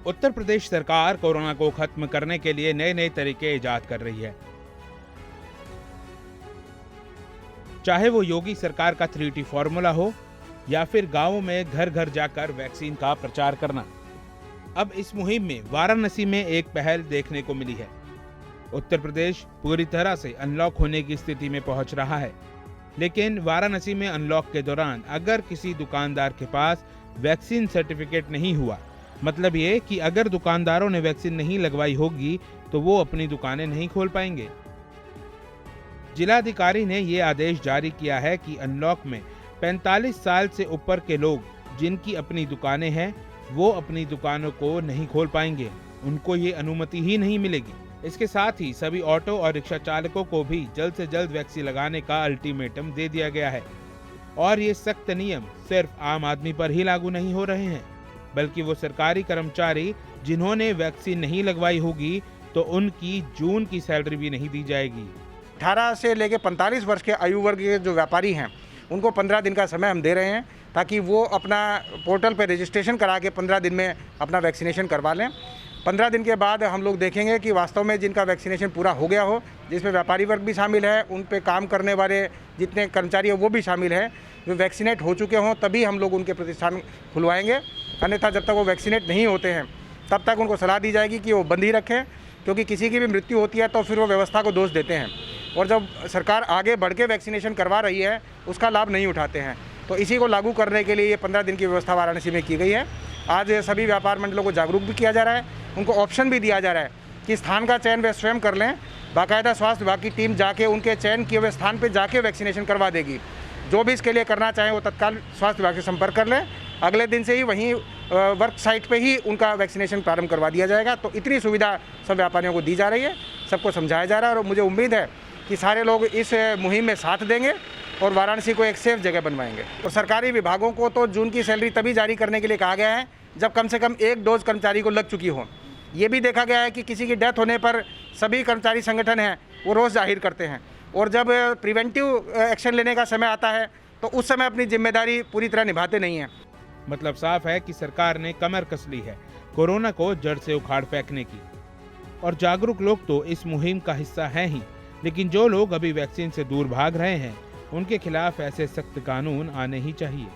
उत्तर प्रदेश सरकार कोरोना को खत्म करने के लिए नए नए तरीके इजाद कर रही है। चाहे वो योगी सरकार का 3T फॉर्मूला हो या फिर गांवों में घर घर जाकर वैक्सीन का प्रचार करना। अब इस मुहिम में वाराणसी में एक पहल देखने को मिली है। उत्तर प्रदेश पूरी तरह से अनलॉक होने की स्थिति में पहुंच रहा है, लेकिन वाराणसी में अनलॉक के दौरान अगर किसी दुकानदार के पास वैक्सीन सर्टिफिकेट नहीं हुआ, मतलब ये कि अगर दुकानदारों ने वैक्सीन नहीं लगवाई होगी तो वो अपनी दुकानें नहीं खोल पाएंगे। जिलाधिकारी ने ये आदेश जारी किया है कि अनलॉक में 45 साल से ऊपर के लोग जिनकी अपनी दुकानें हैं वो अपनी दुकानों को नहीं खोल पाएंगे, उनको ये अनुमति ही नहीं मिलेगी। इसके साथ ही सभी ऑटो और रिक्शा चालकों को भी जल्द से जल्द वैक्सीन लगाने का अल्टीमेटम दे दिया गया है। और ये सख्त नियम सिर्फ आम आदमी पर ही लागू नहीं हो रहे हैं, बल्कि वो सरकारी कर्मचारी जिन्होंने वैक्सीन नहीं लगवाई होगी तो उनकी जून की सैलरी भी नहीं दी जाएगी। 18 से लेकर 45 वर्ष के आयु वर्ग के जो व्यापारी हैं उनको 15 दिन का समय हम दे रहे हैं, ताकि वो अपना पोर्टल पर रजिस्ट्रेशन करा के 15 दिन में अपना वैक्सीनेशन करवा लें। 15 दिन के बाद हम लोग देखेंगे कि वास्तव में जिनका वैक्सीनेशन पूरा हो गया हो, जिसमें व्यापारी वर्ग भी शामिल है, उन पे काम करने वाले जितने कर्मचारी हैं वो भी शामिल हैं, जो वैक्सीनेट हो चुके हों तभी हम लोग उनके प्रतिष्ठान खुलवाएंगे। अन्यथा जब तक वो वैक्सीनेट नहीं होते हैं तब तक उनको सलाह दी जाएगी कि वो बंद ही रखें, क्योंकि किसी की भी मृत्यु होती है तो फिर वो व्यवस्था को दोष देते हैं और जब सरकार आगे बढ़ के वैक्सीनेशन करवा रही है उसका लाभ नहीं उठाते हैं। तो इसी को लागू करने के लिए ये 15 दिन की व्यवस्था वाराणसी में की गई है। आज सभी व्यापार मंडलों को जागरूक भी किया जा रहा है, उनको ऑप्शन भी दिया जा रहा है कि स्थान का चयन वे स्वयं कर लें। बाकायदा स्वास्थ्य विभाग की टीम जाके उनके चयन किए हुए स्थान पर जाके वैक्सीनेशन करवा देगी। जो भी इसके लिए करना चाहें वो तत्काल स्वास्थ्य विभाग से संपर्क कर लें। अगले दिन से ही वहीं वर्क साइट पे ही उनका वैक्सीनेशन प्रारंभ करवा दिया जाएगा। तो इतनी सुविधा सब व्यापारियों को दी जा रही है, सबको समझाया जा रहा है और मुझे उम्मीद है कि सारे लोग इस मुहिम में साथ देंगे और वाराणसी को एक सेफ जगह बनवाएंगे। और सरकारी विभागों को तो जून की सैलरी तभी जारी करने के लिए कहा गया है जब कम से कम 1 डोज कर्मचारी को लग चुकी हो। ये भी देखा गया है कि किसी की डेथ होने पर सभी कर्मचारी संगठन हैं वो रोज़ जाहिर करते हैं, और जब प्रिवेंटिव एक्शन लेने का समय आता है तो उस समय अपनी जिम्मेदारी पूरी तरह निभाते नहीं हैं। मतलब साफ है कि सरकार ने कमर कस ली है कोरोना को जड़ से उखाड़ फेंकने की। और जागरूक लोग तो इस मुहिम का हिस्सा हैं ही, लेकिन जो लोग अभी वैक्सीन से दूर भाग रहे हैं उनके खिलाफ ऐसे सख्त कानून आने ही चाहिए।